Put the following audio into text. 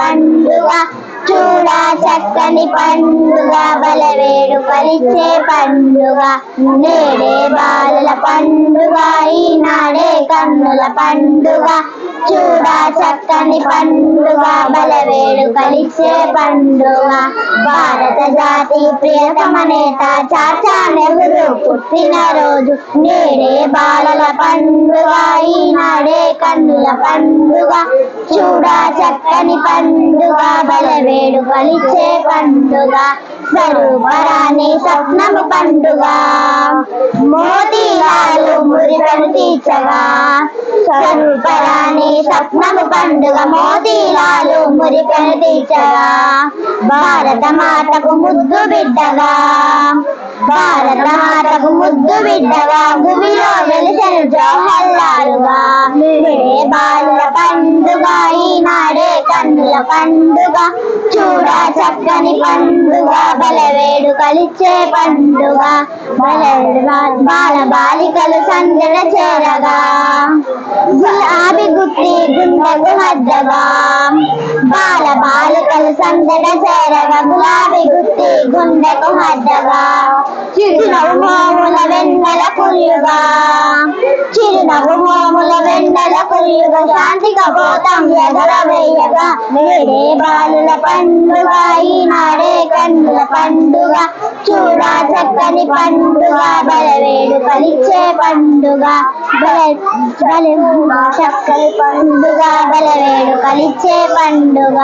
పండుగ చూడా చక్కని పండుగ బలవేడుకలిచ్చే పండుగ నేడే బాలల పండుగ ఈనాడే కన్నుల పండుగ చూడా చక్కని పండుగ బలవేడుకలిచ్చే పండుగ భారత జాతి ప్రియతమ నేత చాచా నెహ్రూ పుట్టిన రోజు నేడే బాలల పండుగ ఈనాడే కన్నుల పండుగ చూడా చక్కని పండుగ బలవేడుకలిచ్చే పండుగ స్వరూపరాణి సప్నము పండుగ మోతీలాలు మురిపెను తీర్చగా స్వరూపరాణి సప్నము పండుగ మోతీలాలు మురిపెను తీర్చగా భారత మాతకు ముద్దు బిడ్డగా భారత మాతకు ముద్దు బిడ్డగా భూమిలో వెలిసెను జవహర్లాలుగా నేడే బాలుల పండుగ ఈనాడే కన్నుల పండుగ చూడా చక్కని పండుగ బలవేడుకలిచ్చే పండుగ బాల బాలికలు సందడ చేరగా గులాబీ గుట్టి గుండెకు హద్దగా బాల బాలికలు సందడ చేరగా గులాబీ గుట్టి గుండెకు హద్దగా చిరునవ్వు మోముల వెన్నెల కురియుగా చిరునవ్వు మోముల వెన్నెల కురియుగా శాంతి కపోతం ఎగరవేయగా నేడే బాలుల పండుగ ఈనాడే కన్నుల పండుగ చూడా చక్కని పండుగ బలవేడుకలిచ్చే పండుగ చక్కని పండుగ బలవేడుకలిచ్చే పండుగ